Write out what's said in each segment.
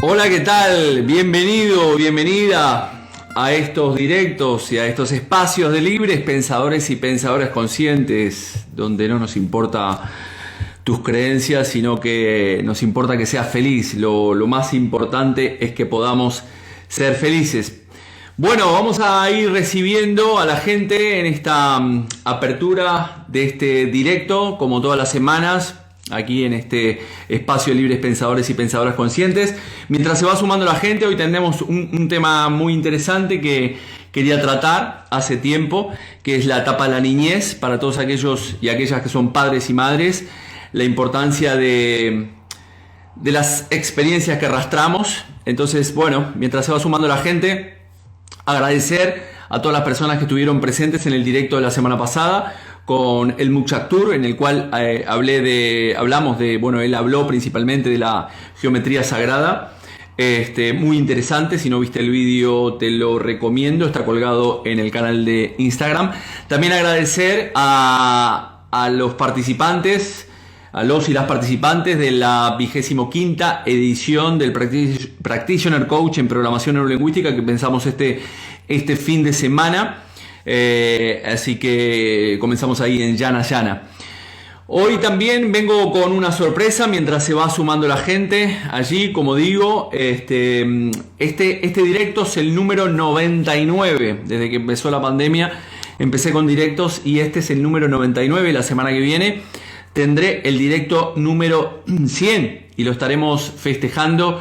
Hola, ¿qué tal? Bienvenido, bienvenida a estos directos y a estos espacios de libres pensadores y pensadoras conscientes, donde no nos importa tus creencias, sino que nos importa que seas feliz. Lo más importante es que podamos ser felices. Bueno, vamos a ir recibiendo a la gente en esta apertura de este directo, como todas las semanas, aquí en este espacio de libres pensadores y pensadoras conscientes. Mientras se va sumando la gente, hoy tenemos un tema muy interesante que quería tratar hace tiempo, que es la etapa de la niñez, para todos aquellos y aquellas que son padres y madres, la importancia de las experiencias que arrastramos. Entonces, bueno, mientras se va sumando la gente, agradecer a todas las personas que estuvieron presentes en el directo de la semana pasada con el Mukshak Tour, en el cual hablamos de, bueno, él habló principalmente de la geometría sagrada. Muy interesante. Si no viste el vídeo, te lo recomiendo, está colgado en el canal de Instagram. También agradecer a los participantes, a los y las participantes de la 25ª edición del Practitioner Coach en Programación Neurolingüística que pensamos este fin de semana. Así que comenzamos ahí en Llana Llana. Hoy también vengo con una sorpresa mientras se va sumando la gente allí. Como digo, este directo es el número 99. Desde que empezó la pandemia empecé con directos y este es el número 99. La semana que viene tendré el directo número 100 y lo estaremos festejando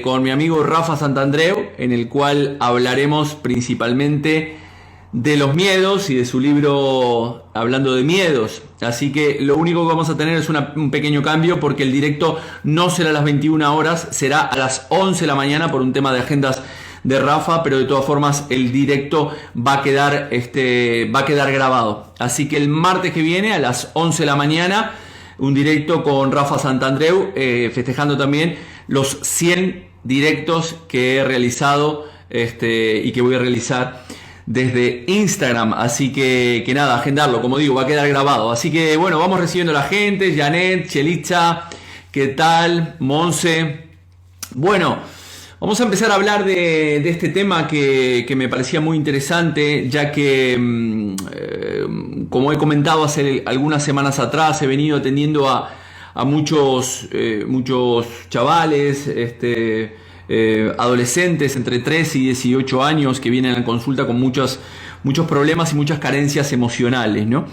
con mi amigo Rafa Santandreu, en el cual hablaremos principalmente de los miedos y de su libro Hablando de Miedos. Así que lo único que vamos a tener es un pequeño cambio, porque el directo no será a las 21 horas, será a las 11 de la mañana por un tema de agendas de Rafa, pero de todas formas el directo va a quedar grabado. Así que el martes que viene a las 11 de la mañana, un directo con Rafa Santandreu, festejando también los 100 directos que he realizado y que voy a realizar desde Instagram. Así que nada, agendarlo, como digo, va a quedar grabado. Así que bueno, vamos recibiendo a la gente. Janet, Chelitza, ¿qué tal? Monse. Bueno, vamos a empezar a hablar de este tema que me parecía muy interesante, ya que, como he comentado hace algunas semanas atrás, he venido atendiendo a muchos chavales, adolescentes entre 3 y 18 años que vienen a la consulta con muchos problemas y muchas carencias emocionales, ¿no?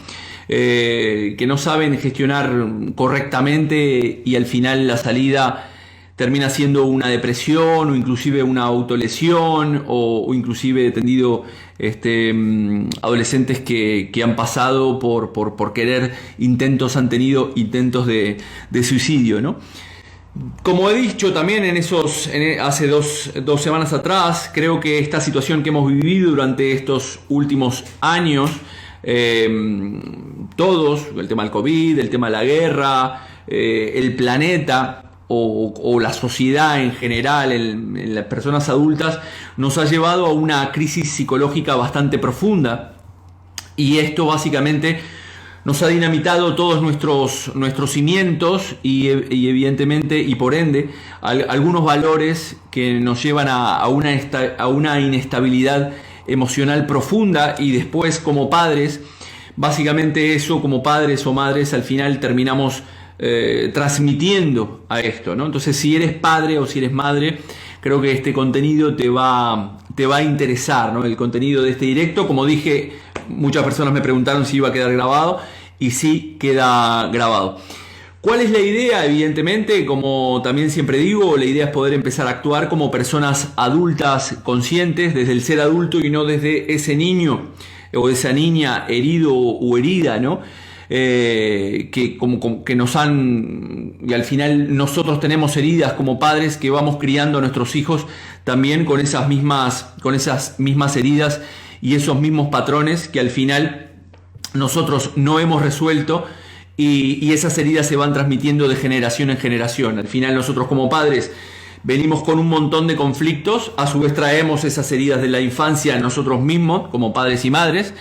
Que no saben gestionar correctamente y al final la salida termina siendo una depresión o inclusive una autolesión o inclusive he tenido adolescentes que han pasado por querer han tenido intentos de suicidio, ¿no? Como he dicho también hace dos semanas atrás, creo que esta situación que hemos vivido durante estos últimos años, todos, el tema del COVID, el tema de la guerra, el planeta o la sociedad en general, en las personas adultas, nos ha llevado a una crisis psicológica bastante profunda, y esto básicamente nos ha dinamitado todos nuestros cimientos y evidentemente y por ende algunos valores que nos llevan a una inestabilidad emocional profunda. Y después, como padres, básicamente eso, como padres o madres, al final terminamos transmitiendo a esto, ¿no? Entonces, si eres padre o si eres madre, creo que este contenido te va a interesar, ¿no? El contenido de este directo, como dije, muchas personas me preguntaron si iba a quedar grabado, y sí queda grabado. ¿Cuál es la idea? Evidentemente, como también siempre digo, la idea es poder empezar a actuar como personas adultas conscientes, desde el ser adulto y no desde ese niño o esa niña herido o herida, ¿no? Que nos han, y al final nosotros tenemos heridas como padres que vamos criando a nuestros hijos también con esas mismas heridas y esos mismos patrones que al final nosotros no hemos resuelto, y esas heridas se van transmitiendo de generación en generación. Al final nosotros como padres venimos con un montón de conflictos, a su vez traemos esas heridas de la infancia nosotros mismos como padres y madres,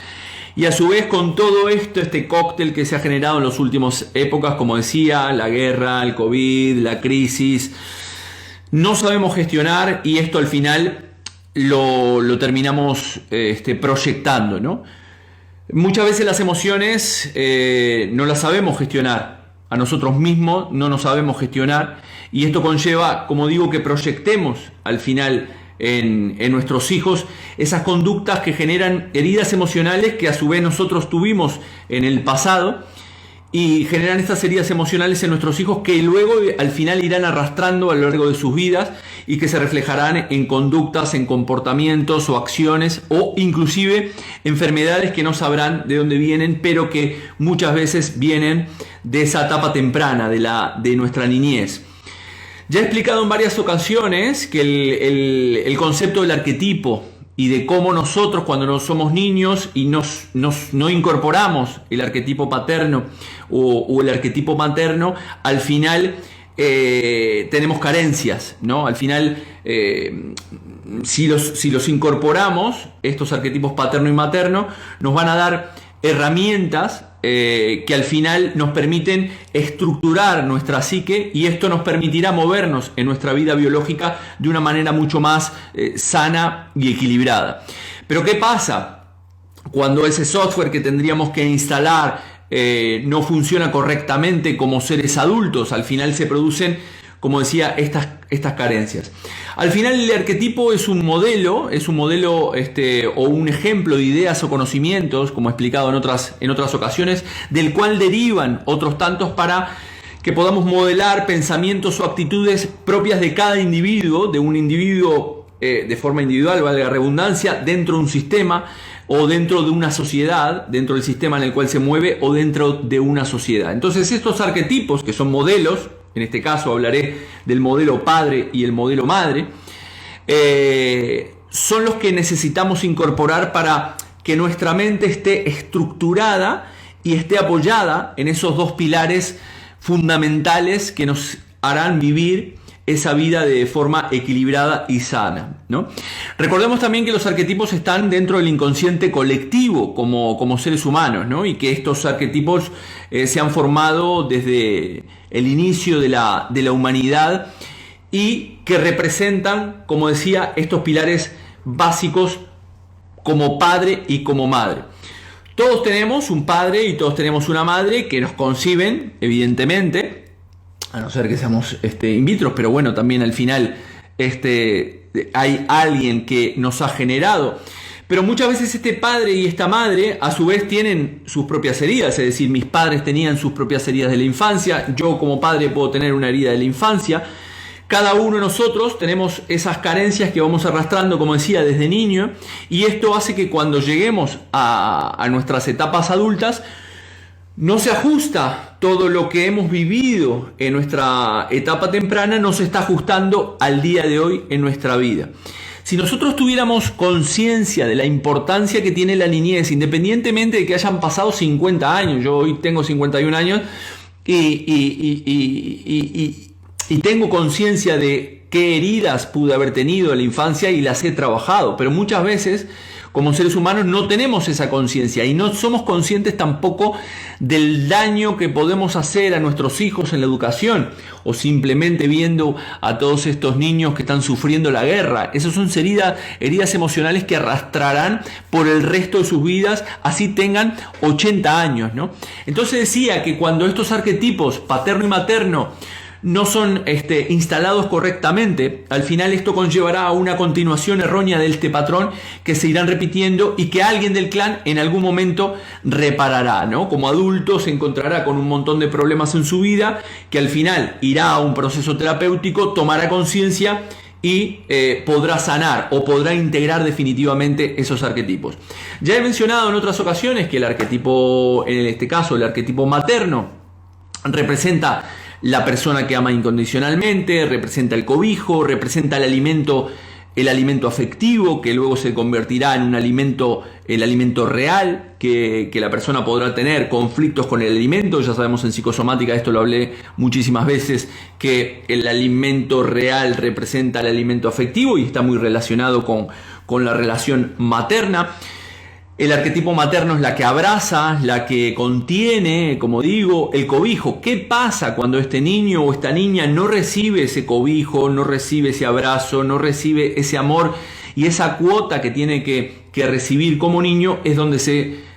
y a su vez con todo esto, este cóctel que se ha generado en las últimas épocas, como decía, la guerra, el COVID, la crisis, no sabemos gestionar y esto al final lo terminamos proyectando, ¿no? Muchas veces las emociones no las sabemos gestionar, a nosotros mismos no nos sabemos gestionar y esto conlleva, como digo, que proyectemos al final en nuestros hijos esas conductas que generan heridas emocionales que a su vez nosotros tuvimos en el pasado y generan estas heridas emocionales en nuestros hijos que luego al final irán arrastrando a lo largo de sus vidas y que se reflejarán en conductas, en comportamientos o acciones o inclusive enfermedades que no sabrán de dónde vienen, pero que muchas veces vienen de esa etapa temprana de nuestra niñez. Ya he explicado en varias ocasiones que el concepto del arquetipo y de cómo nosotros cuando no somos niños y no incorporamos el arquetipo paterno o el arquetipo materno, al final tenemos carencias, ¿no? Al final, si los incorporamos, estos arquetipos paterno y materno, nos van a dar herramientas que al final nos permiten estructurar nuestra psique y esto nos permitirá movernos en nuestra vida biológica de una manera mucho más sana y equilibrada. Pero ¿qué pasa cuando ese software que tendríamos que instalar no funciona correctamente como seres adultos? Al final se producen, como decía, estas carencias. Al final el arquetipo es un modelo o un ejemplo de ideas o conocimientos, como he explicado en otras ocasiones, del cual derivan otros tantos para que podamos modelar pensamientos o actitudes propias de cada individuo, de un individuo de forma individual, valga la redundancia, dentro de un sistema o dentro de una sociedad, dentro del sistema en el cual se mueve o dentro de una sociedad. Entonces estos arquetipos, que son modelos, en este caso hablaré del modelo padre y el modelo madre, son los que necesitamos incorporar para que nuestra mente esté estructurada y esté apoyada en esos dos pilares fundamentales que nos harán vivir esa vida de forma equilibrada y sana, ¿no? Recordemos también que los arquetipos están dentro del inconsciente colectivo como seres humanos, ¿no? Y que estos arquetipos se han formado desde el inicio de la humanidad y que representan, como decía, estos pilares básicos como padre y como madre. Todos tenemos un padre y todos tenemos una madre que nos conciben, evidentemente, a no ser que seamos in vitro, pero bueno, también al final hay alguien que nos ha generado. Pero muchas veces este padre y esta madre a su vez tienen sus propias heridas, es decir, mis padres tenían sus propias heridas de la infancia, yo como padre puedo tener una herida de la infancia. Cada uno de nosotros tenemos esas carencias que vamos arrastrando, como decía, desde niño, y esto hace que cuando lleguemos a nuestras etapas adultas, no se ajusta todo lo que hemos vivido en nuestra etapa temprana, no se está ajustando al día de hoy en nuestra vida. Si nosotros tuviéramos conciencia de la importancia que tiene la niñez, independientemente de que hayan pasado 50 años, yo hoy tengo 51 años y tengo conciencia de qué heridas pude haber tenido en la infancia y las he trabajado, pero muchas veces como seres humanos no tenemos esa conciencia y no somos conscientes tampoco del daño que podemos hacer a nuestros hijos en la educación o simplemente viendo a todos estos niños que están sufriendo la guerra. Esas son heridas emocionales que arrastrarán por el resto de sus vidas, así tengan 80 años, ¿no? Entonces decía que cuando estos arquetipos paterno y materno no son instalados correctamente, al final esto conllevará a una continuación errónea de este patrón que se irán repitiendo y que alguien del clan en algún momento reparará, ¿no? Como adulto se encontrará con un montón de problemas en su vida que al final irá a un proceso terapéutico, tomará conciencia y podrá sanar o podrá integrar definitivamente esos arquetipos. Ya he mencionado en otras ocasiones que el arquetipo, en este caso el arquetipo materno, representa la persona que ama incondicionalmente, representa el cobijo, representa el alimento afectivo, que luego se convertirá en el alimento real, que la persona podrá tener conflictos con el alimento. Ya sabemos en psicosomática, esto lo hablé muchísimas veces, que el alimento real representa el alimento afectivo y está muy relacionado con la relación materna. El arquetipo materno es la que abraza, la que contiene, como digo, el cobijo. ¿Qué pasa cuando este niño o esta niña no recibe ese cobijo, no recibe ese abrazo, no recibe ese amor y esa cuota que tiene que recibir como niño? Es donde se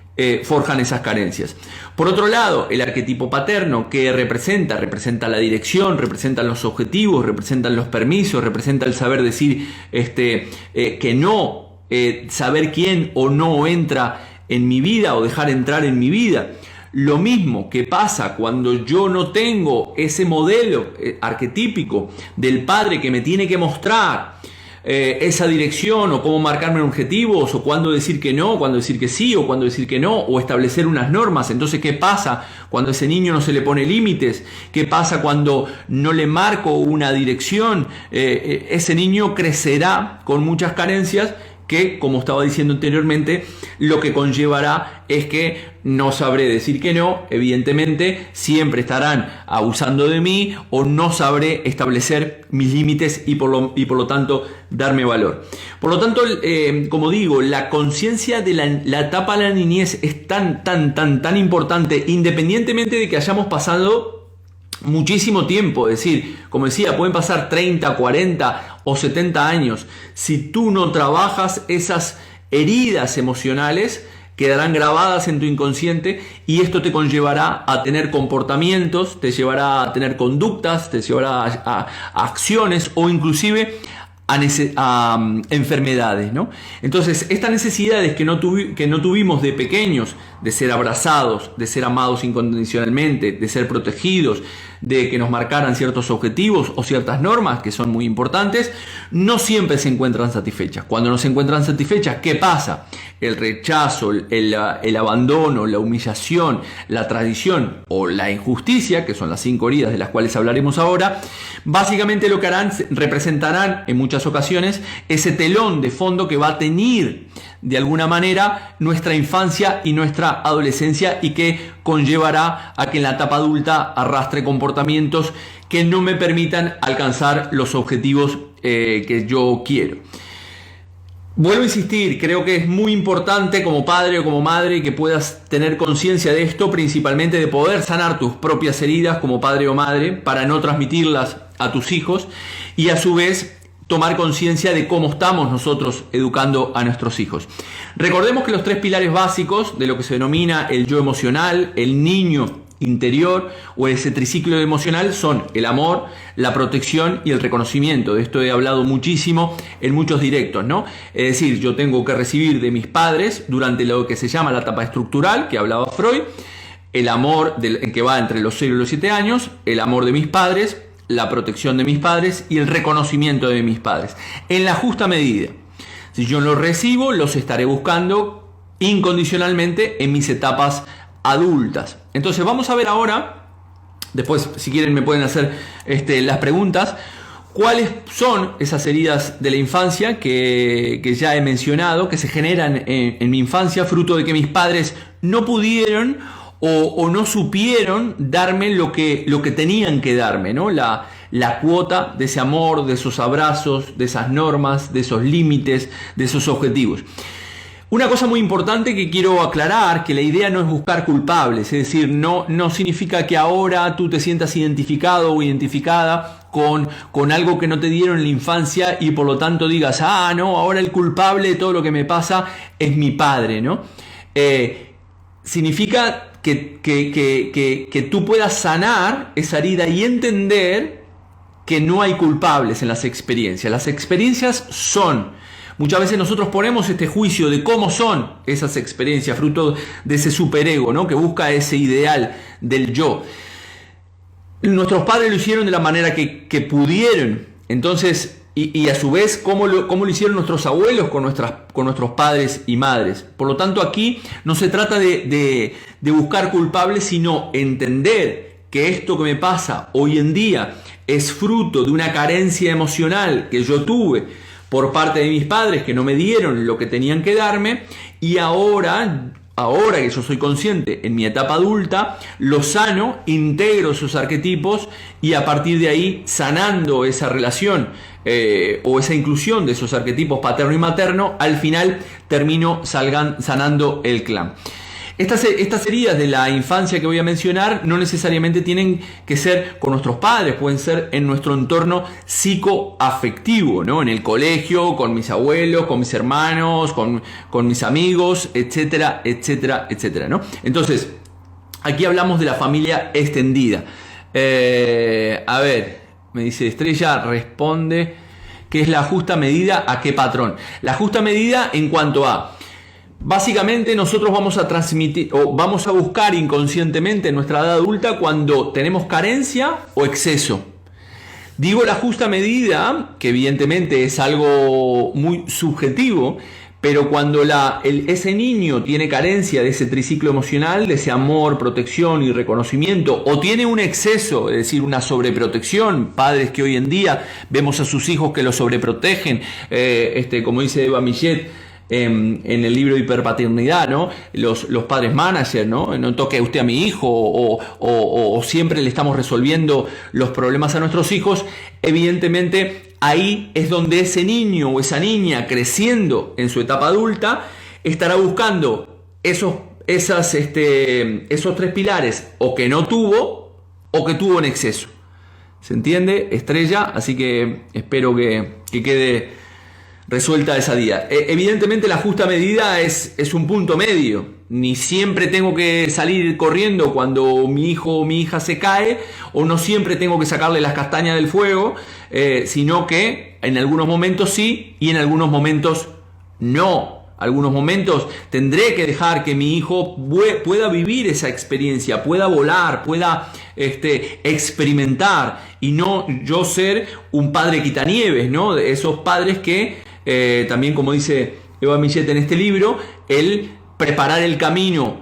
forjan esas carencias. Por otro lado, el arquetipo paterno, que representa la dirección, representa los objetivos, representa los permisos, representa el saber decir que no, saber quién o no entra en mi vida o dejar entrar en mi vida. Lo mismo que pasa cuando yo no tengo ese modelo arquetípico del padre que me tiene que mostrar esa dirección o cómo marcarme objetivos o cuándo decir que no, cuándo decir que sí o cuándo decir que no, o establecer unas normas. Entonces, ¿qué pasa cuando a ese niño no se le pone límites? ¿Qué pasa cuando no le marco una dirección? Ese niño crecerá con muchas carencias que, como estaba diciendo anteriormente, lo que conllevará es que no sabré decir que no, evidentemente, siempre estarán abusando de mí o no sabré establecer mis límites y por lo tanto darme valor. Por lo tanto, como digo, la conciencia de la etapa de la niñez es tan importante, independientemente de que hayamos pasado muchísimo tiempo. Es decir, como decía, pueden pasar 30, 40 o 70 años. Si tú no trabajas esas heridas emocionales, quedarán grabadas en tu inconsciente y esto te conllevará a tener comportamientos, te llevará a tener conductas, te llevará a acciones o inclusive a enfermedades, ¿no? Entonces, estas necesidades que no tuvimos de pequeños, de ser abrazados, de ser amados incondicionalmente, de ser protegidos, de que nos marcaran ciertos objetivos o ciertas normas que son muy importantes, no siempre se encuentran satisfechas. Cuando no se encuentran satisfechas, ¿qué pasa? El rechazo, el abandono, la humillación, la traición o la injusticia, que son las 5 heridas de las cuales hablaremos ahora, básicamente lo que harán, representarán en muchas ocasiones ese telón de fondo que va a teñir de alguna manera nuestra infancia y nuestra adolescencia y que conllevará a que en la etapa adulta arrastre comportamientos que no me permitan alcanzar los objetivos que yo quiero. Vuelvo a insistir, creo que es muy importante como padre o como madre que puedas tener conciencia de esto, principalmente de poder sanar tus propias heridas como padre o madre para no transmitirlas a tus hijos y a su vez tomar conciencia de cómo estamos nosotros educando a nuestros hijos. Recordemos que los 3 pilares básicos de lo que se denomina el yo emocional, el niño interior o ese triciclo emocional son el amor, la protección y el reconocimiento. De esto he hablado muchísimo en muchos directos, ¿no? Es decir, yo tengo que recibir de mis padres durante lo que se llama la etapa estructural, que hablaba Freud, el amor que va entre los 0 y los 7 años, el amor de mis padres, la protección de mis padres y el reconocimiento de mis padres, en la justa medida. Si yo los recibo, los estaré buscando incondicionalmente en mis etapas adultas. Entonces vamos a ver ahora, después si quieren me pueden hacer las preguntas, cuáles son esas heridas de la infancia que ya he mencionado, que se generan en mi infancia, fruto de que mis padres no pudieron o no supieron darme lo que tenían que darme, ¿no? La cuota de ese amor, de esos abrazos, de esas normas, de esos límites, de esos objetivos. Una cosa muy importante que quiero aclarar, que la idea no es buscar culpables, es decir, no significa que ahora tú te sientas identificado o identificada con algo que no te dieron en la infancia y por lo tanto digas, no, ahora el culpable de todo lo que me pasa es mi padre, ¿no? Significa que tú puedas sanar esa herida y entender que no hay culpables en las experiencias. Las experiencias son. Muchas veces nosotros ponemos este juicio de cómo son esas experiencias, fruto de ese superego, ¿no? Que busca ese ideal del yo. Nuestros padres lo hicieron de la manera que pudieron. Entonces, y a su vez, ¿cómo lo hicieron nuestros abuelos con nuestros padres y madres? Por lo tanto, aquí no se trata de buscar culpables, sino entender que esto que me pasa hoy en día es fruto de una carencia emocional que yo tuve por parte de mis padres que no me dieron lo que tenían que darme, y ahora que yo soy consciente en mi etapa adulta, lo sano, integro esos arquetipos y a partir de ahí, sanando esa relación o esa inclusión de esos arquetipos paterno y materno, al final termino sanando el clan. Estas heridas de la infancia que voy a mencionar no necesariamente tienen que ser con nuestros padres, pueden ser en nuestro entorno psicoafectivo, ¿no? En el colegio, con mis abuelos, con mis hermanos, con mis amigos, etcétera, etcétera, etcétera, ¿no? Entonces, aquí hablamos de la familia extendida. A ver, me dice Estrella, responde, ¿qué es la justa medida? ¿A qué patrón? La justa medida en cuanto a... Básicamente nosotros vamos a transmitir o vamos a buscar inconscientemente en nuestra edad adulta cuando tenemos carencia o exceso. Digo la justa medida, que evidentemente es algo muy subjetivo, pero cuando ese niño tiene carencia de ese triciclo emocional, de ese amor, protección y reconocimiento, o tiene un exceso, es decir, una sobreprotección, padres que hoy en día vemos a sus hijos que los sobreprotegen, como dice Eva Millet, en el libro de hiperpaternidad, ¿no? Los padres managers, ¿no? No toque usted a mi hijo o siempre le estamos resolviendo los problemas a nuestros hijos. Evidentemente ahí es donde ese niño o esa niña creciendo en su etapa adulta estará buscando esos tres pilares o que no tuvo o que tuvo en exceso. ¿Se entiende, Estrella? Así que espero que quede resuelta esa día. Evidentemente la justa medida es un punto medio. Ni siempre tengo que salir corriendo cuando mi hijo o mi hija se cae, o no siempre tengo que sacarle las castañas del fuego, sino que en algunos momentos sí y en algunos momentos no. Algunos momentos tendré que dejar que mi hijo pueda vivir esa experiencia, pueda volar, pueda experimentar, y no yo ser un padre quitanieves, ¿no? De esos padres que también, como dice Eva Millet en este libro, el preparar el camino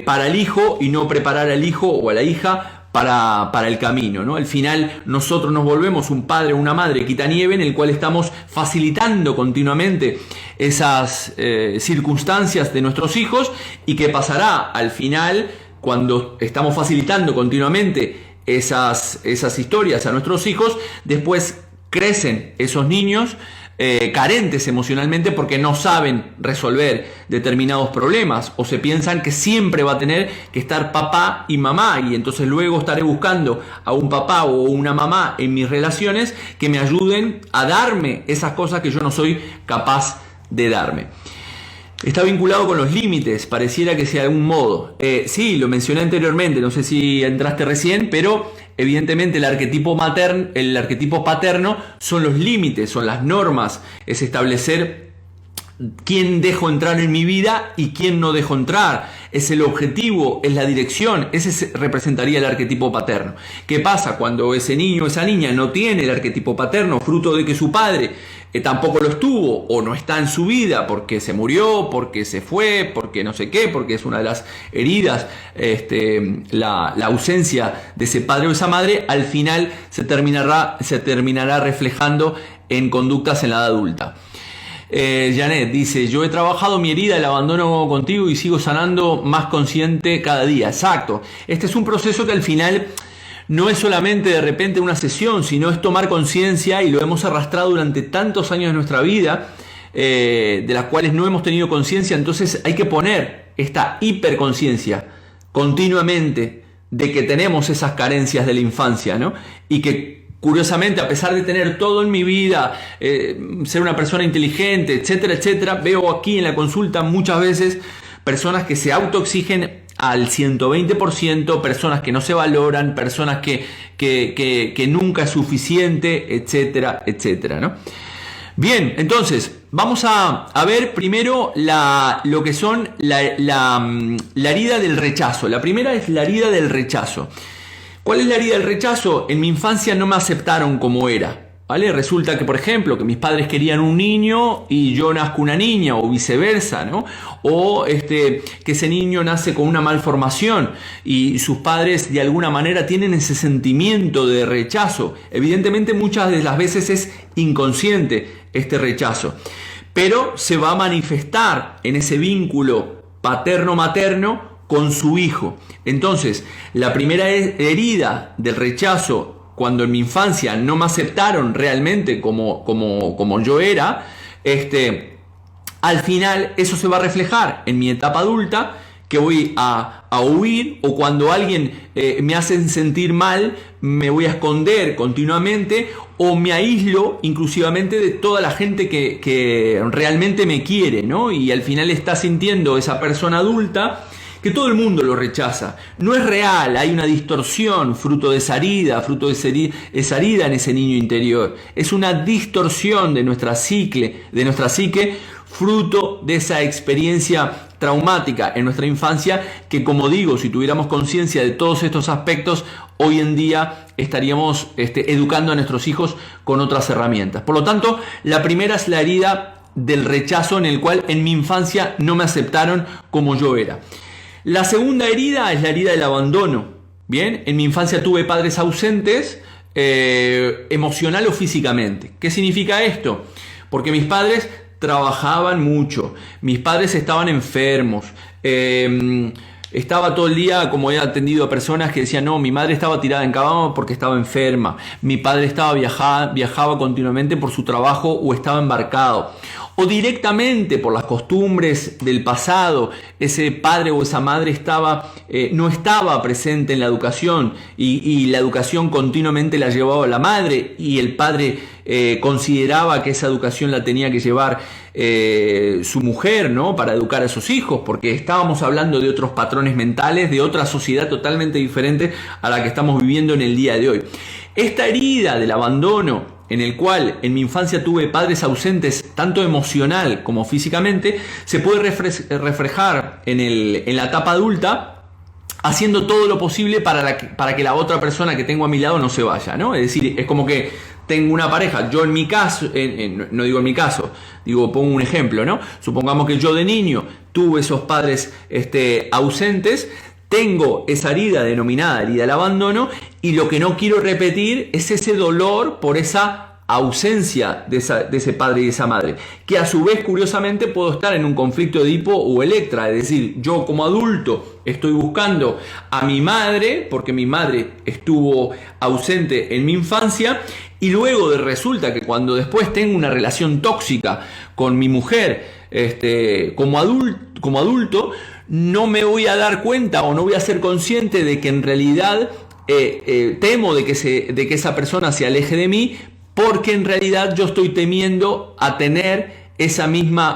para el hijo y no preparar al hijo o a la hija para el camino, ¿no? Al final nosotros nos volvemos un padre o una madre quitanieve en el cual estamos facilitando continuamente esas circunstancias de nuestros hijos. ¿Y qué pasará al final cuando estamos facilitando continuamente esas historias a nuestros hijos? Después crecen esos niños carentes emocionalmente porque no saben resolver determinados problemas, o se piensan que siempre va a tener que estar papá y mamá, y entonces luego estaré buscando a un papá o una mamá en mis relaciones que me ayuden a darme esas cosas que yo no soy capaz de darme. Está vinculado con los límites, pareciera que sea de algún modo. Sí, lo mencioné anteriormente, no sé si entraste recién, pero evidentemente el arquetipo paterno son los límites, son las normas, es establecer quién dejo entrar en mi vida y quién no dejo entrar. Es el objetivo, es la dirección, ese representaría el arquetipo paterno. ¿Qué pasa cuando ese niño o esa niña no tiene el arquetipo paterno, fruto de que su padre tampoco lo estuvo o no está en su vida porque se murió, porque se fue, porque no sé qué, porque es una de las heridas, la ausencia de ese padre o esa madre? Al final se terminará reflejando en conductas en la edad adulta. Janet dice: yo he trabajado mi herida, el abandono contigo, y sigo sanando más consciente cada día. Exacto, este es un proceso que al final no es solamente de repente una sesión, sino es tomar conciencia, y lo hemos arrastrado durante tantos años de nuestra vida, de las cuales no hemos tenido conciencia. Entonces hay que poner esta hiperconciencia continuamente de que tenemos esas carencias de la infancia, ¿no? Y que curiosamente, a pesar de tener todo en mi vida, ser una persona inteligente, etcétera, etcétera, veo aquí en la consulta muchas veces personas que se autoexigen al 120%, personas que no se valoran, personas que nunca es suficiente, etcétera, etcétera, ¿no? Bien, entonces vamos a ver primero lo que son la herida del rechazo. La primera es la herida del rechazo. ¿Cuál es la herida del rechazo? En mi infancia no me aceptaron como era, ¿vale? Resulta que, por ejemplo, que mis padres querían un niño y yo nazco una niña, o viceversa, ¿no? O que ese niño nace con una malformación y sus padres de alguna manera tienen ese sentimiento de rechazo. Evidentemente muchas de las veces es inconsciente este rechazo, pero se va a manifestar en ese vínculo paterno-materno con su hijo. Entonces, la primera herida del rechazo cuando en mi infancia no me aceptaron realmente como yo era, al final eso se va a reflejar en mi etapa adulta, que voy a huir, o cuando alguien me hace sentir mal, me voy a esconder continuamente, o me aíslo inclusivamente de toda la gente que realmente me quiere, ¿no? Y al final está sintiendo esa persona adulta que todo el mundo lo rechaza. No es real, hay una distorsión fruto de esa herida, esa herida en ese niño interior. Es una distorsión de nuestra psique, fruto de esa experiencia traumática en nuestra infancia, que, como digo, si tuviéramos conciencia de todos estos aspectos, hoy en día estaríamos educando a nuestros hijos con otras herramientas. Por lo tanto, la primera es la herida del rechazo, en el cual en mi infancia no me aceptaron como yo era. La segunda herida es la herida del abandono. Bien, en mi infancia tuve padres ausentes, emocional o físicamente. ¿Qué significa esto? Porque mis padres trabajaban mucho, mis padres estaban enfermos, estaba todo el día, como he atendido a personas que decían, no, mi madre estaba tirada en cama porque estaba enferma, mi padre viajaba continuamente por su trabajo o estaba embarcado, o directamente por las costumbres del pasado, ese padre o esa madre no estaba presente en la educación, y la educación continuamente la llevaba la madre, y el padre consideraba que esa educación la tenía que llevar su mujer, ¿no? Para educar a sus hijos, porque estábamos hablando de otros patrones mentales, de otra sociedad totalmente diferente a la que estamos viviendo en el día de hoy. Esta herida del abandono, en el cual en mi infancia tuve padres ausentes tanto emocional como físicamente, se puede reflejar en la etapa adulta, haciendo todo lo posible para que la otra persona que tengo a mi lado no se vaya, ¿no? Es decir, es como que tengo una pareja, yo en mi caso, no digo en mi caso, pongo un ejemplo, ¿no? Supongamos que yo de niño tuve esos padres ausentes, tengo esa herida denominada herida del abandono, y lo que no quiero repetir es ese dolor por esa ausencia de ese padre y de esa madre, que a su vez, curiosamente, puedo estar en un conflicto de Edipo o Electra. Es decir, yo como adulto estoy buscando a mi madre porque mi madre estuvo ausente en mi infancia, y luego resulta que cuando después tengo una relación tóxica con mi mujer como adulto, no me voy a dar cuenta o no voy a ser consciente de que en realidad temo de que esa persona se aleje de mí, porque en realidad yo estoy temiendo a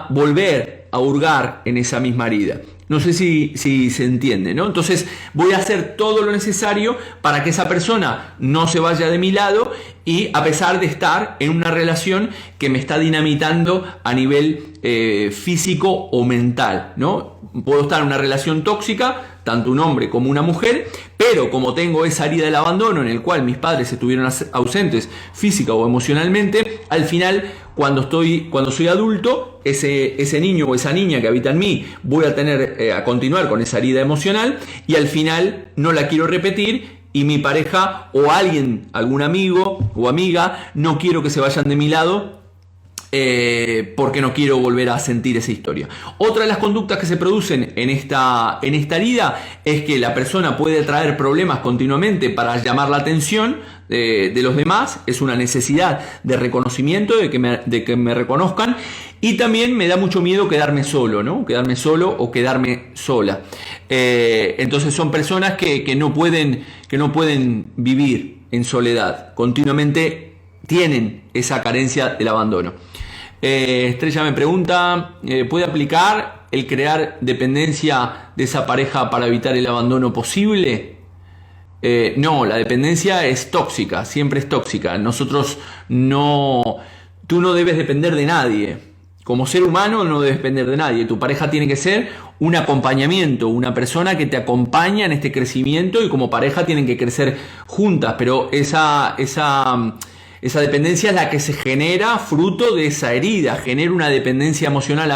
volver a hurgar en esa misma herida. No sé si se entiende, ¿no? Entonces voy a hacer todo lo necesario para que esa persona no se vaya de mi lado, y a pesar de estar en una relación que me está dinamitando a nivel físico o mental, ¿no? Puedo estar en una relación tóxica, tanto un hombre como una mujer, pero como tengo esa herida del abandono en el cual mis padres estuvieron ausentes física o emocionalmente, al final, cuando soy adulto, ese niño o esa niña que habita en mí, voy a continuar con esa herida emocional, y al final no la quiero repetir, y mi pareja o algún amigo o amiga, no quiero que se vayan de mi lado, porque no quiero volver a sentir esa historia. Otra de las conductas que se producen en esta herida es que la persona puede traer problemas continuamente para llamar la atención de los demás. Es una necesidad de reconocimiento, de que me reconozcan, y también me da mucho miedo quedarme solo, ¿no? Quedarme solo o quedarme sola. Entonces son personas que no pueden vivir en soledad. Continuamente tienen esa carencia del abandono. Estrella me pregunta, ¿puede aplicar el crear dependencia de esa pareja para evitar el abandono posible? No, la dependencia es tóxica, siempre es tóxica. Tú no debes depender de nadie. Como ser humano no debes depender de nadie. Tu pareja tiene que ser un acompañamiento, una persona que te acompaña en este crecimiento, y como pareja tienen que crecer juntas, pero esa dependencia es la que se genera fruto de esa herida. Genera una dependencia emocional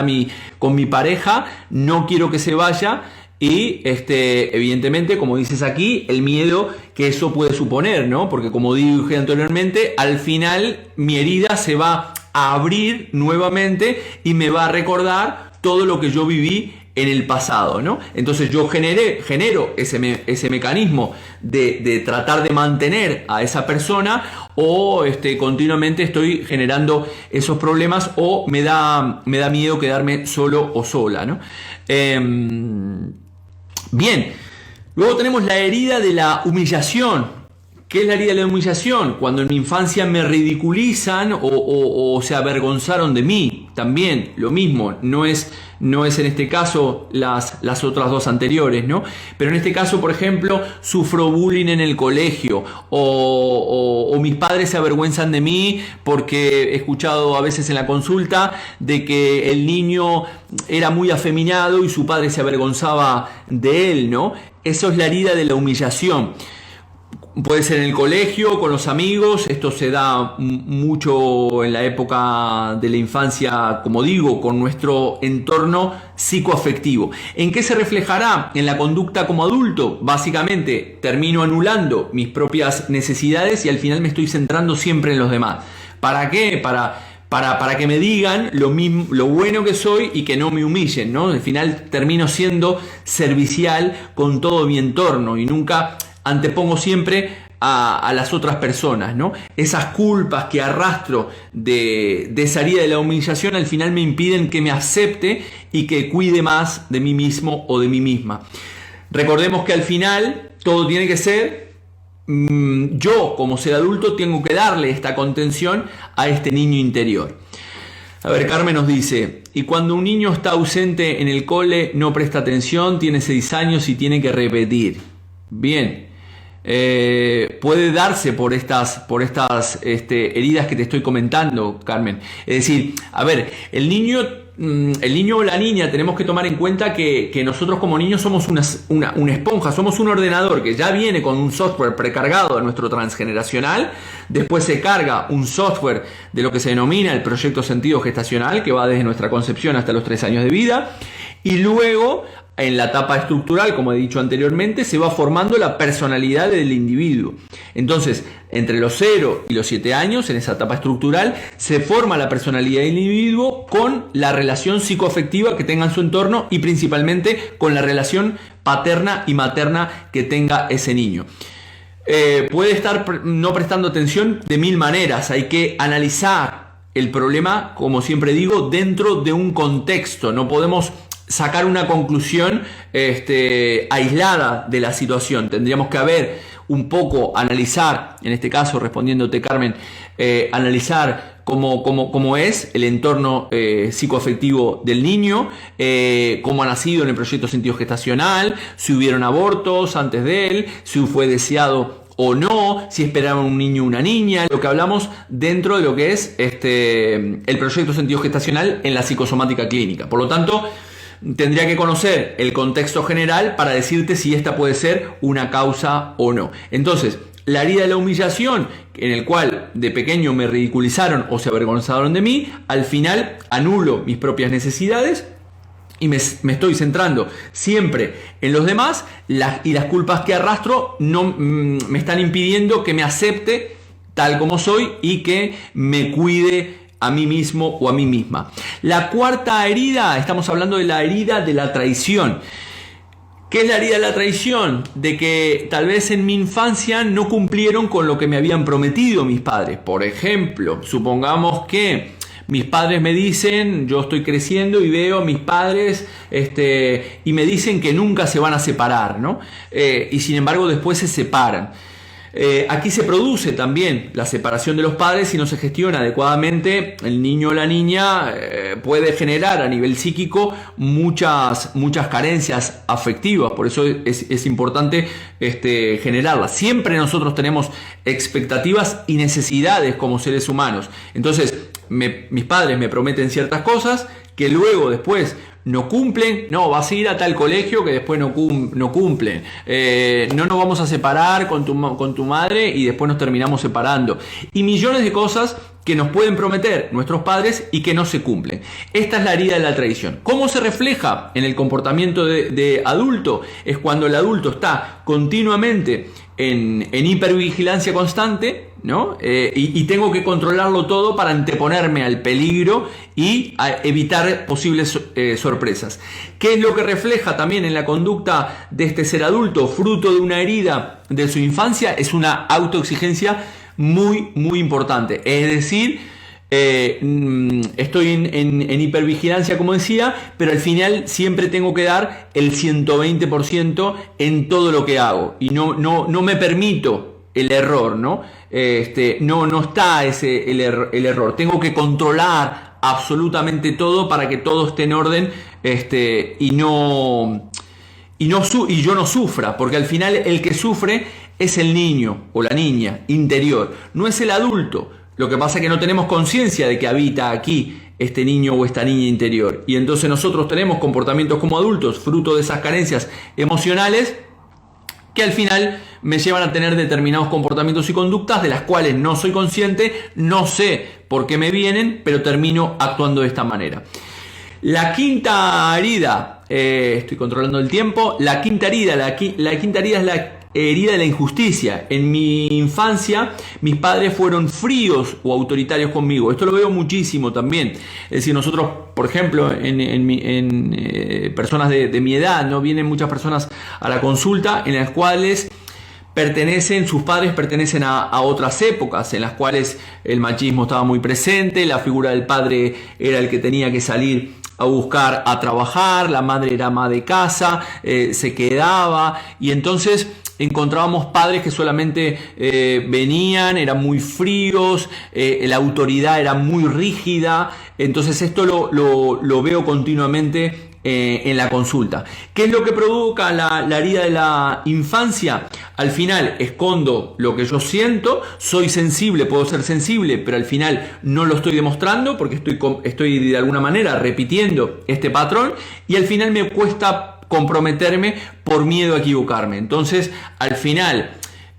con mi pareja, no quiero que se vaya, y evidentemente, como dices aquí, el miedo que eso puede suponer, ¿no? Porque, como dije anteriormente, al final mi herida se va a abrir nuevamente y me va a recordar todo lo que yo viví en el pasado, ¿no? Entonces yo genero ese mecanismo de tratar de mantener a esa persona, o continuamente estoy generando esos problemas, o me da miedo quedarme solo o sola, ¿no? Bien, luego tenemos la herida de la humillación. ¿Qué es la herida de la humillación? Cuando en mi infancia me ridiculizan o se avergonzaron de mí. También lo mismo, no es en este caso las otras dos anteriores, ¿no? Pero en este caso, por ejemplo, sufro bullying en el colegio, o mis padres se avergüenzan de mí porque he escuchado a veces en la consulta de que el niño era muy afeminado y su padre se avergonzaba de él, ¿no? Eso es la herida de la humillación. Puede ser en el colegio, con los amigos. Esto se da mucho en la época de la infancia, como digo, con nuestro entorno psicoafectivo. ¿En qué se reflejará? En la conducta como adulto. Básicamente, termino anulando mis propias necesidades y al final me estoy centrando siempre en los demás. ¿Para qué? Para que me digan lo bueno que soy y que no me humillen, ¿no? Al final termino siendo servicial con todo mi entorno y nunca antepongo siempre a las otras personas, ¿no? Esas culpas que arrastro de esa herida de la humillación al final me impiden que me acepte y que cuide más de mí mismo o de mí misma. Recordemos que al final todo tiene que ser yo, como ser adulto, tengo que darle esta contención a este niño interior. A ver, Carmen nos dice: y cuando un niño está ausente en el cole, no presta atención, tiene 6 años y tiene que repetir. Bien. Puede darse por estas heridas que te estoy comentando, Carmen. Es decir, a ver, el niño o la niña, tenemos que tomar en cuenta que nosotros como niños somos una esponja, somos un ordenador que ya viene con un software precargado de nuestro transgeneracional. Después se carga un software de lo que se denomina el proyecto sentido gestacional, que va desde nuestra concepción hasta los 3 años de vida, y luego en la etapa estructural, como he dicho anteriormente, se va formando la personalidad del individuo. Entonces, entre los 0 y los 7 años, en esa etapa estructural, se forma la personalidad del individuo con la relación psicoafectiva que tenga en su entorno y principalmente con la relación paterna y materna que tenga ese niño. Puede estar no prestando atención de 1000 maneras. Hay que analizar el problema, como siempre digo, dentro de un contexto. No podemos sacar una conclusión aislada de la situación. Tendríamos que analizar, en este caso respondiéndote, Carmen, analizar cómo es el entorno psicoafectivo del niño, cómo ha nacido en el proyecto sentido gestacional, si hubieron abortos antes de él, si fue deseado o no, si esperaban un niño o una niña, lo que hablamos dentro de lo que es el proyecto sentido gestacional en la psicosomática clínica. Por lo tanto, tendría que conocer el contexto general para decirte si esta puede ser una causa o no. Entonces, la herida de la humillación, en el cual de pequeño me ridiculizaron o se avergonzaron de mí, al final anulo mis propias necesidades y me estoy centrando siempre en los demás, y las culpas que arrastro no me están impidiendo que me acepte tal como soy y que me cuide a mí mismo o a mí misma. La cuarta herida, estamos hablando de la herida de la traición. ¿Qué es la herida de la traición? De que tal vez en mi infancia no cumplieron con lo que me habían prometido mis padres. Por ejemplo, supongamos que mis padres me dicen, yo estoy creciendo y veo a mis padres y me dicen que nunca se van a separar, ¿no? Y sin embargo después se separan. Aquí se produce también la separación de los padres. Si no se gestiona adecuadamente, el niño o la niña puede generar a nivel psíquico muchas carencias afectivas. Por eso es importante generarlas. Siempre nosotros tenemos expectativas y necesidades como seres humanos. Entonces, mis padres me prometen ciertas cosas que luego después no cumplen. No, vas a ir a tal colegio que después no cumplen. No nos vamos a separar con tu madre y después nos terminamos separando. Y millones de cosas que nos pueden prometer nuestros padres y que no se cumplen. Esta es la herida de la traición. ¿Cómo se refleja en el comportamiento de adulto? Es cuando el adulto está continuamente en hipervigilancia constante, ¿no? Y tengo que controlarlo todo para anteponerme al peligro y evitar posibles sorpresas. ¿Qué es lo que refleja también en la conducta de este ser adulto, fruto de una herida de su infancia? Es una autoexigencia muy, muy importante. Es decir, estoy en hipervigilancia, como decía, pero al final siempre tengo que dar el 120% en todo lo que hago y no me permito el error, ¿no? No está el error. Tengo que controlar absolutamente todo para que todo esté en orden, y yo no sufra, porque al final el que sufre es el niño o la niña interior, no es el adulto. Lo que pasa es que no tenemos conciencia de que habita aquí este niño o esta niña interior, y entonces nosotros tenemos comportamientos como adultos fruto de esas carencias emocionales que al final me llevan a tener determinados comportamientos y conductas de las cuales no soy consciente, no sé por qué me vienen, pero termino actuando de esta manera. La quinta herida, estoy controlando el tiempo, la quinta herida es la herida de la injusticia. En mi infancia, mis padres fueron fríos o autoritarios conmigo. Esto lo veo muchísimo también. Es decir, nosotros, por ejemplo, en personas de mi edad, ¿no? Vienen muchas personas a la consulta en las cuales sus padres pertenecen a otras épocas en las cuales el machismo estaba muy presente, la figura del padre era el que tenía que salir a buscar a trabajar, la madre era ama de casa, se quedaba, y entonces encontrábamos padres que solamente venían, eran muy fríos, la autoridad era muy rígida. Entonces esto lo veo continuamente en la consulta. ¿Qué es lo que provoca la herida de la infancia? Al final escondo lo que yo siento, soy sensible, puedo ser sensible, pero al final no lo estoy demostrando porque estoy de alguna manera repitiendo este patrón, y al final me cuesta comprometerme por miedo a equivocarme. Entonces, al final,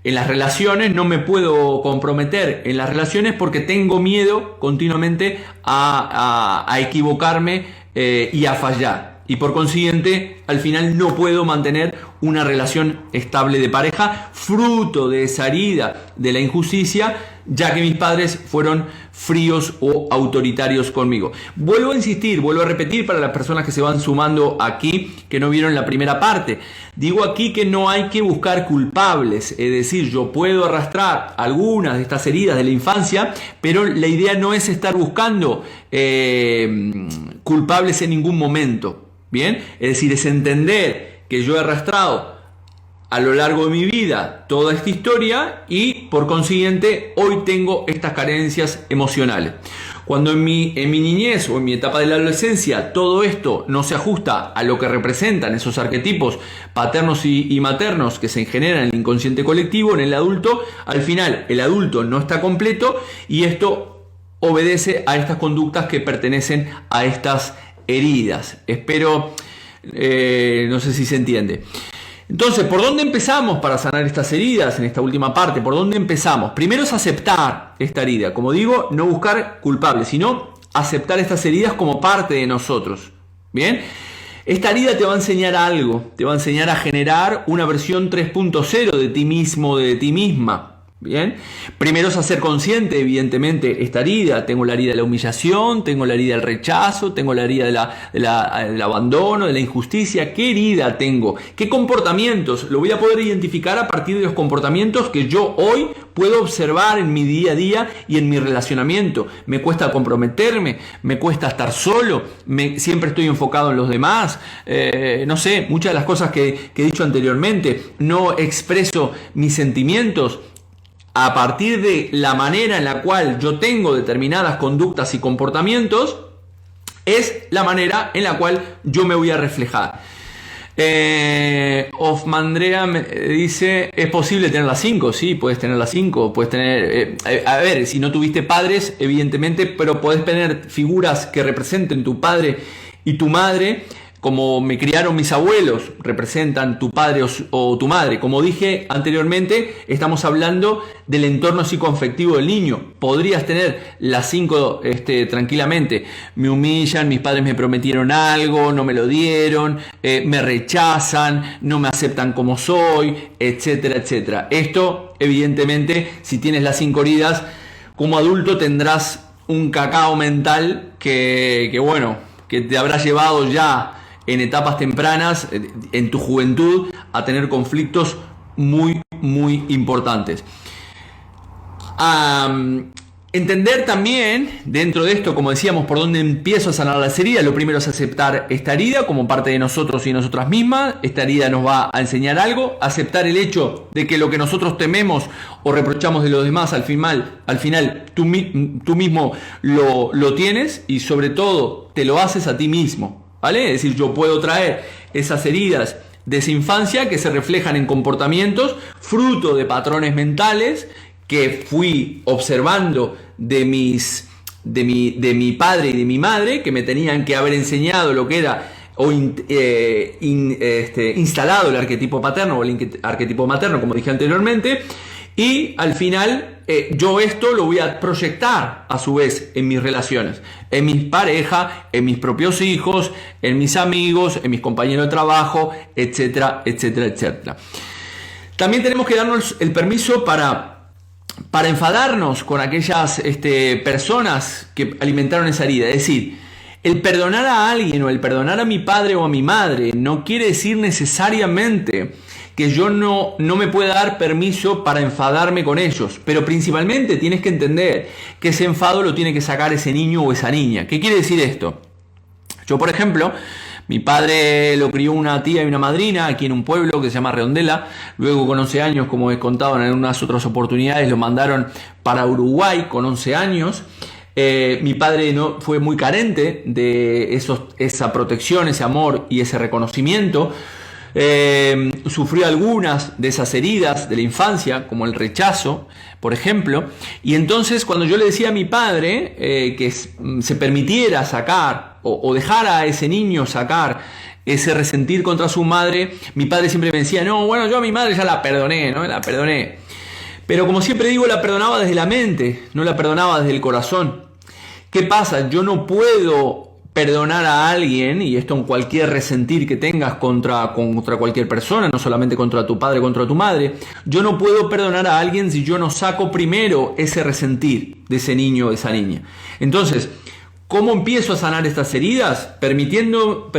en las relaciones no me puedo comprometer en las relaciones porque tengo miedo continuamente a equivocarme y a fallar. Y por consiguiente, al final no puedo mantener una relación estable de pareja, fruto de esa herida de la injusticia, ya que mis padres fueron fríos o autoritarios conmigo. Vuelvo a insistir, vuelvo a repetir para las personas que se van sumando aquí, que no vieron la primera parte. Digo aquí que no hay que buscar culpables, es decir, yo puedo arrastrar algunas de estas heridas de la infancia, pero la idea no es estar buscando culpables en ningún momento. Bien, es decir, es entender que yo he arrastrado a lo largo de mi vida toda esta historia y por consiguiente hoy tengo estas carencias emocionales. Cuando en mi niñez o en mi etapa de la adolescencia todo esto no se ajusta a lo que representan esos arquetipos paternos y maternos que se generan en el inconsciente colectivo, en el adulto, al final el adulto no está completo y esto obedece a estas conductas que pertenecen a estas heridas. Espero, no sé si se entiende. Entonces, ¿por dónde empezamos para sanar estas heridas en esta última parte? ¿Por dónde empezamos? Primero es aceptar esta herida. Como digo, no buscar culpables, sino aceptar estas heridas como parte de nosotros. ¿Bien? Esta herida te va a enseñar algo. Te va a enseñar a generar una versión 3.0 de ti mismo, de ti misma. Bien, primero es hacer consciente, evidentemente, esta herida. Tengo la herida de la humillación, tengo la herida del rechazo, tengo la herida del abandono, de la injusticia. ¿Qué herida tengo? ¿Qué comportamientos? Lo voy a poder identificar a partir de los comportamientos que yo hoy puedo observar en mi día a día y en mi relacionamiento. Me cuesta comprometerme, me cuesta estar solo, siempre estoy enfocado en los demás. No sé, muchas de las cosas que he dicho anteriormente, no expreso mis sentimientos. A partir de la manera en la cual yo tengo determinadas conductas y comportamientos, es la manera en la cual yo me voy a reflejar. Ofmandrea me dice, ¿es posible tener las 5? Sí, puedes tener las 5. Puedes tener, a ver, si no tuviste padres, evidentemente, pero podés tener figuras que representen tu padre y tu madre. como me criaron mis abuelos, representan tu padre o tu madre. Como dije anteriormente, estamos hablando del entorno psicoafectivo del niño. Podrías tener las 5 tranquilamente. Me humillan, mis padres me prometieron algo, no me lo dieron, me rechazan, no me aceptan como soy, etcétera, etcétera. Esto, evidentemente, si tienes las 5 heridas, como adulto tendrás un cacao mental que te habrá llevado ya en etapas tempranas, en tu juventud, a tener conflictos muy, muy importantes. Entender también, dentro de esto, como decíamos, por dónde empiezo a sanar las heridas. Lo primero es aceptar esta herida como parte de nosotros y nosotras mismas. Esta herida nos va a enseñar algo. Aceptar el hecho de que lo que nosotros tememos o reprochamos de los demás, al final tú mismo lo tienes, y sobre todo te lo haces a ti mismo, ¿vale? Es decir, yo puedo traer esas heridas de esa infancia que se reflejan en comportamientos fruto de patrones mentales que fui observando de mi padre y de mi madre, que me tenían que haber enseñado lo que era instalado el arquetipo paterno o el arquetipo materno, como dije anteriormente, y al final yo esto lo voy a proyectar a su vez en mis relaciones, en mi pareja, en mis propios hijos, en mis amigos, en mis compañeros de trabajo, etcétera, etcétera, etcétera. También tenemos que darnos el permiso para enfadarnos con aquellas personas que alimentaron esa herida. Es decir, el perdonar a alguien o el perdonar a mi padre o a mi madre no quiere decir necesariamente que yo no me pueda dar permiso para enfadarme con ellos, pero principalmente tienes que entender que ese enfado lo tiene que sacar ese niño o esa niña. ¿Qué quiere decir esto? Yo, por ejemplo, mi padre lo crió una tía y una madrina aquí en un pueblo que se llama Redondela. Luego, con 11 años, como he contado en algunas otras oportunidades, lo mandaron para Uruguay con 11 años. Mi padre no fue muy carente de esa protección, ese amor y ese reconocimiento. Sufrió algunas de esas heridas de la infancia, como el rechazo, por ejemplo. Y entonces, cuando yo le decía a mi padre que se permitiera sacar o dejara a ese niño sacar ese resentir contra su madre, mi padre siempre me decía: no, bueno, yo a mi madre ya la perdoné, ¿no? La perdoné. Pero, como siempre digo, la perdonaba desde la mente, no la perdonaba desde el corazón. ¿Qué pasa? Yo no puedo perdonar a alguien, y esto en cualquier resentir que tengas contra cualquier persona, no solamente contra tu padre, contra tu madre. Yo no puedo perdonar a alguien si yo no saco primero ese resentir de ese niño o de esa niña. Entonces, ¿cómo empiezo a sanar estas heridas? Permitiendo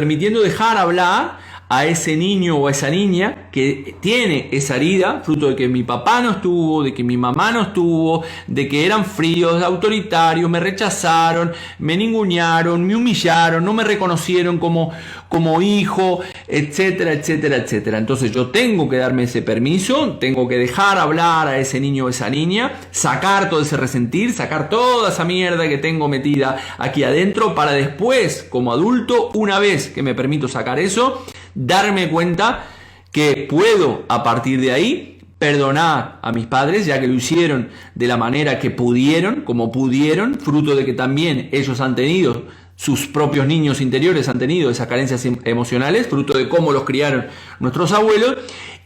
dejar hablar a ese niño o a esa niña que tiene esa herida, fruto de que mi papá no estuvo, de que mi mamá no estuvo, de que eran fríos, autoritarios, me rechazaron, me ningunearon, me humillaron, no me reconocieron como hijo, etcétera, etcétera, etcétera. Entonces yo tengo que darme ese permiso, tengo que dejar hablar a ese niño o esa niña, sacar todo ese resentir, sacar toda esa mierda que tengo metida aquí adentro, para después, como adulto, una vez que me permito sacar eso, darme cuenta que puedo, a partir de ahí, perdonar a mis padres, ya que lo hicieron de la manera que pudieron, como pudieron, fruto de que también ellos han tenido, sus propios niños interiores han tenido esas carencias emocionales, fruto de cómo los criaron nuestros abuelos,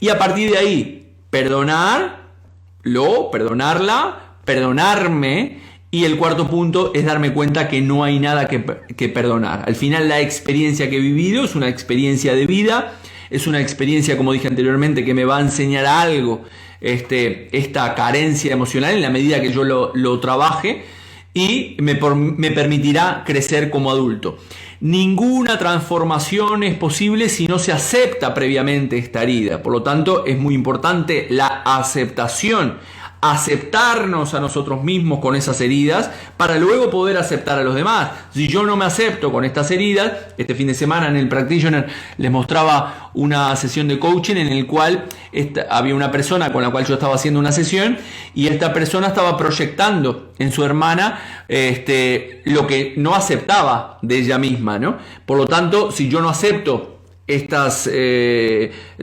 y a partir de ahí, perdonarme. Y el cuarto punto es darme cuenta que no hay nada que perdonar. Al final, la experiencia que he vivido es una experiencia de vida, es una experiencia, como dije anteriormente, que me va a enseñar algo, esta carencia emocional, en la medida que yo lo trabaje, y me permitirá crecer como adulto. Ninguna transformación es posible si no se acepta previamente esta herida. Por lo tanto, es muy importante la aceptación. Aceptarnos a nosotros mismos con esas heridas para luego poder aceptar a los demás. Si yo no me acepto con estas heridas, este fin de semana en el Practitioner les mostraba una sesión de coaching en el cual había una persona con la cual yo estaba haciendo una sesión, y esta persona estaba proyectando en su hermana lo que no aceptaba de ella misma, ¿no? Por lo tanto, si yo no acepto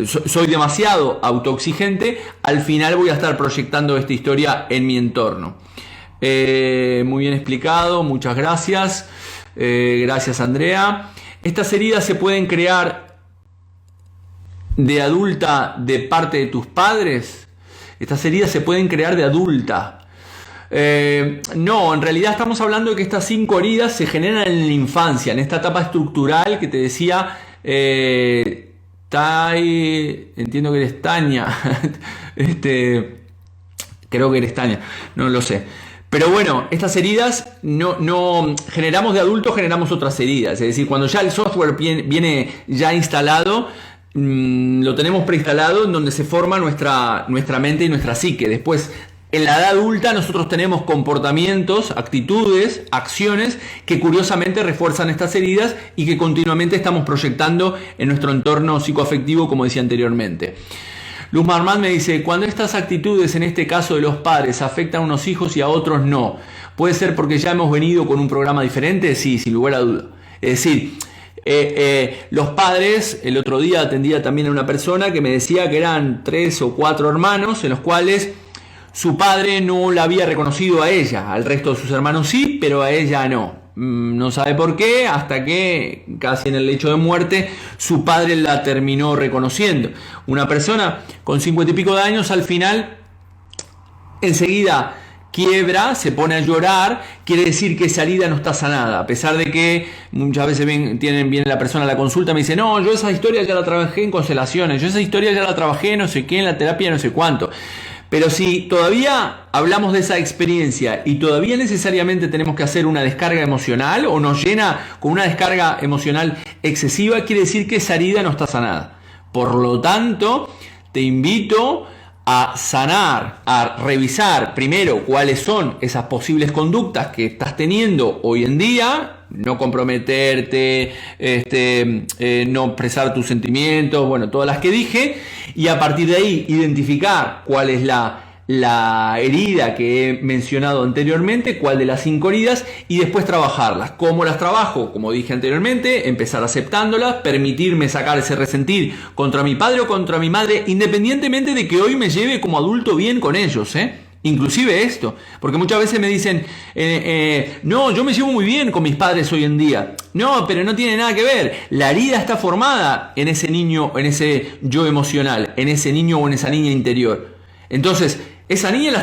soy demasiado autoexigente, al final voy a estar proyectando esta historia en mi entorno. Muy bien explicado, muchas gracias. Gracias, Andrea. Estas heridas se pueden crear de adulta de parte de tus padres. Estas heridas se pueden crear de adulta. No, en realidad estamos hablando de que estas 5 heridas se generan en la infancia, en esta etapa estructural que te decía, entiendo que eres Tania, creo que eres Tania, no lo sé. Pero bueno, estas heridas no generamos de adultos, generamos otras heridas. Es decir, cuando ya el software viene ya instalado, lo tenemos preinstalado en donde se forma nuestra mente y nuestra psique. Después, en la edad adulta nosotros tenemos comportamientos, actitudes, acciones que curiosamente refuerzan estas heridas y que continuamente estamos proyectando en nuestro entorno psicoafectivo, como decía anteriormente. Luz Marmán me dice, cuando estas actitudes, en este caso de los padres, afectan a unos hijos y a otros no, ¿puede ser porque ya hemos venido con un programa diferente? Sí, sin lugar a duda. Es decir, los padres, el otro día atendía también a una persona que me decía que eran 3 o 4 hermanos en los cuales su padre no la había reconocido a ella, al resto de sus hermanos sí, pero a ella no. No sabe por qué, hasta que casi en el lecho de muerte su padre la terminó reconociendo. Una persona con 50 y pico de años al final enseguida quiebra, se pone a llorar, quiere decir que esa herida no está sanada, a pesar de que muchas veces viene la persona a la consulta y me dice, no, yo esa historia ya la trabajé en constelaciones, yo esa historia ya la trabajé no sé qué, en la terapia no sé cuánto. Pero si todavía hablamos de esa experiencia y todavía necesariamente tenemos que hacer una descarga emocional o nos llena con una descarga emocional excesiva, quiere decir que esa herida no está sanada. Por lo tanto, te invito a sanar, a revisar primero cuáles son esas posibles conductas que estás teniendo hoy en día, no comprometerte, no expresar tus sentimientos, bueno, todas las que dije, y a partir de ahí identificar cuál es la herida que he mencionado anteriormente, cuál de las 5 heridas, y después trabajarlas. ¿Cómo las trabajo? Como dije anteriormente, empezar aceptándolas, permitirme sacar ese resentir contra mi padre o contra mi madre, independientemente de que hoy me lleve como adulto bien con ellos, inclusive esto, porque muchas veces me dicen, no, yo me llevo muy bien con mis padres hoy en día. No, pero no tiene nada que ver. La herida está formada en ese niño, en ese yo emocional, en ese niño o en esa niña interior. Entonces, esa herida la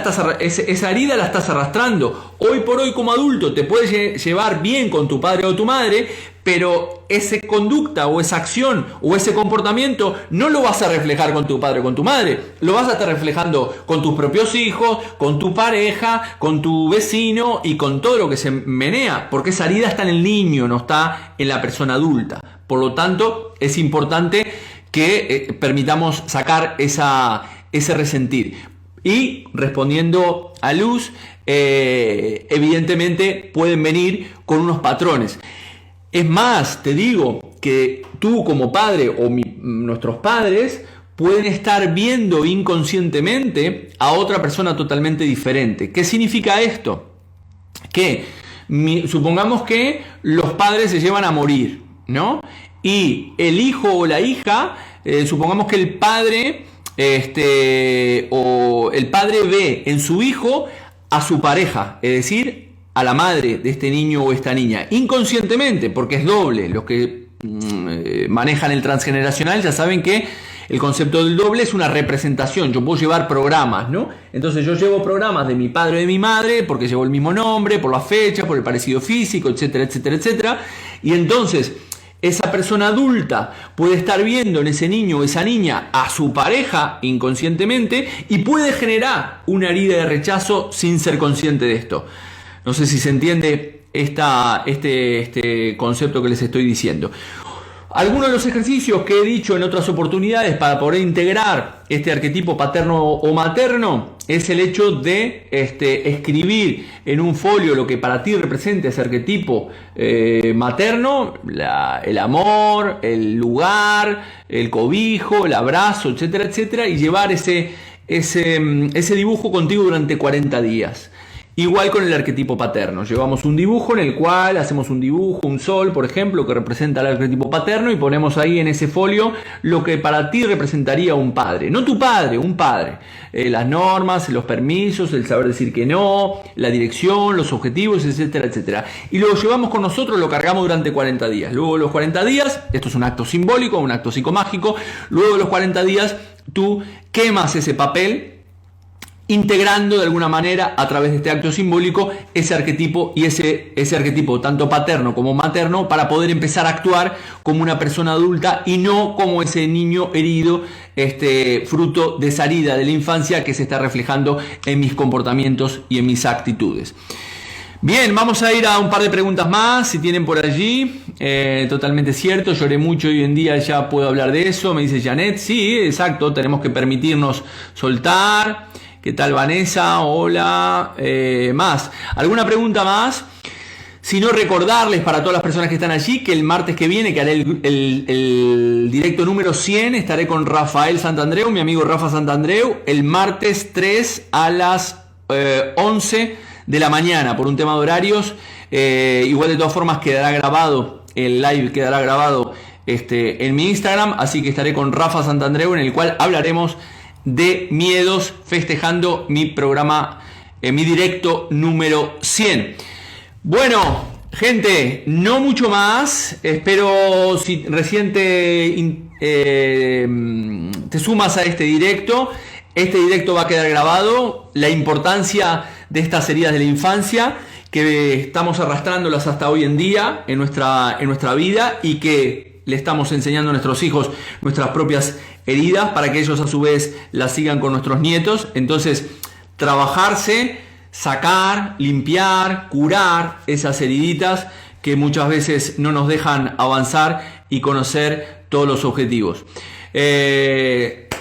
estás arrastrando. Hoy por hoy como adulto te puedes llevar bien con tu padre o tu madre, pero esa conducta o esa acción o ese comportamiento no lo vas a reflejar con tu padre o con tu madre. Lo vas a estar reflejando con tus propios hijos, con tu pareja, con tu vecino y con todo lo que se menea, porque esa herida está en el niño, no está en la persona adulta. Por lo tanto, es importante que permitamos sacar ese resentir. Y respondiendo a Luz, evidentemente pueden venir con unos patrones. Es más, te digo que tú como padre o nuestros padres pueden estar viendo inconscientemente a otra persona totalmente diferente. ¿Qué significa esto? Que supongamos que los padres se llevan a morir, ¿no? Y el hijo o la hija, supongamos que el padre ve en su hijo a su pareja, es decir, a la madre de este niño o esta niña, inconscientemente, porque es doble. Los que manejan el transgeneracional ya saben que el concepto del doble es una representación. Yo puedo llevar programas, ¿no? Entonces yo llevo programas de mi padre o de mi madre porque llevo el mismo nombre, por la fecha, por el parecido físico, etcétera, etcétera, etcétera. Y entonces esa persona adulta puede estar viendo en ese niño o esa niña a su pareja inconscientemente y puede generar una herida de rechazo sin ser consciente de esto. No sé si se entiende este concepto que les estoy diciendo. Algunos de los ejercicios que he dicho en otras oportunidades para poder integrar este arquetipo paterno o materno es el hecho de escribir en un folio lo que para ti representa ese arquetipo materno, el amor, el lugar, el cobijo, el abrazo, etcétera, etcétera, y llevar ese dibujo contigo durante 40 días. Igual con el arquetipo paterno. Llevamos un dibujo en el cual hacemos un dibujo, un sol, por ejemplo, que representa el arquetipo paterno, y ponemos ahí en ese folio lo que para ti representaría un padre. No tu padre, un padre. Las normas, los permisos, el saber decir que no, la dirección, los objetivos, etcétera, etcétera. Y lo llevamos con nosotros, lo cargamos durante 40 días. Luego de los 40 días, esto es un acto simbólico, un acto psicomágico, luego de los 40 días tú quemas ese papel, integrando de alguna manera a través de este acto simbólico ese arquetipo y ese arquetipo tanto paterno como materno, para poder empezar a actuar como una persona adulta y no como ese niño herido, fruto de esa herida de la infancia que se está reflejando en mis comportamientos y en mis actitudes. Bien, vamos a ir a un par de preguntas más, si tienen por allí. Totalmente cierto, lloré mucho y hoy en día ya puedo hablar de eso, me dice Janet. Sí, exacto, tenemos que permitirnos soltar. ¿Qué tal, Vanessa? Hola. Más. ¿Alguna pregunta más? Si no, recordarles para todas las personas que están allí que el martes que viene, que haré el directo número 100, estaré con Rafael Santandreu, mi amigo Rafa Santandreu, el martes 3 a las 11 de la mañana, por un tema de horarios. Igual de todas formas quedará grabado, el live quedará grabado en mi Instagram, así que estaré con Rafa Santandreu, en el cual hablaremos de miedos, festejando mi programa, mi directo número 100. Bueno, gente, no mucho más. Espero, si recién te sumas a este directo va a quedar grabado. La importancia de estas heridas de la infancia, que estamos arrastrándolas hasta hoy en día en nuestra vida, y que le estamos enseñando a nuestros hijos nuestras propias heridas para que ellos a su vez las sigan con nuestros nietos. Entonces, trabajarse, sacar, limpiar, curar esas heriditas que muchas veces no nos dejan avanzar y conocer todos los objetivos.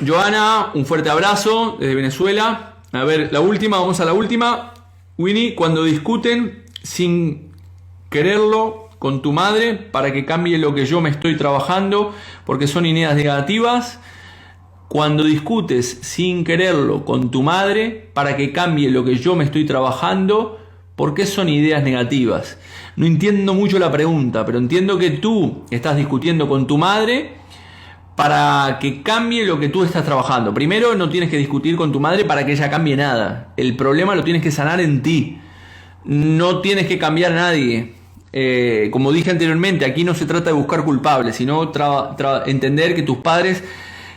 Joana, un fuerte abrazo desde Venezuela. A ver, vamos a la última. Winnie, cuando discuten sin quererlo con tu madre para que cambie lo que yo me estoy trabajando, porque son ideas negativas. Cuando discutes sin quererlo con tu madre para que cambie lo que yo me estoy trabajando, ¿por qué son ideas negativas? No entiendo mucho la pregunta, pero entiendo que tú estás discutiendo con tu madre para que cambie lo que tú estás trabajando. Primero, no tienes que discutir con tu madre para que ella cambie nada. El problema lo tienes que sanar en ti. No tienes que cambiar a nadie. Como dije anteriormente, aquí no se trata de buscar culpables, sino entender que tus padres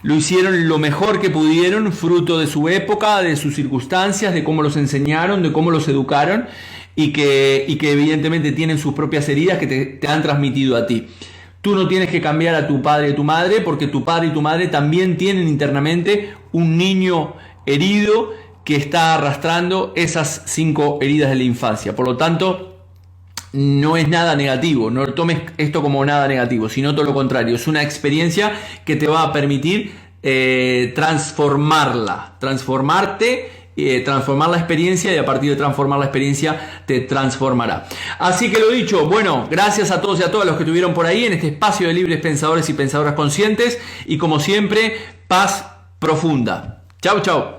lo hicieron lo mejor que pudieron, fruto de su época, de sus circunstancias, de cómo los enseñaron, de cómo los educaron, y que evidentemente tienen sus propias heridas que te han transmitido a ti. Tú no tienes que cambiar a tu padre y tu madre, porque tu padre y tu madre también tienen internamente un niño herido que está arrastrando esas 5 heridas de la infancia. Por lo tanto, no es nada negativo, no tomes esto como nada negativo, sino todo lo contrario. Es una experiencia que te va a permitir transformar la experiencia, y a partir de transformar la experiencia te transformará. Así que lo dicho, bueno, gracias a todos y a todas los que estuvieron por ahí en este espacio de libres pensadores y pensadoras conscientes, y como siempre, paz profunda. Chau, chau.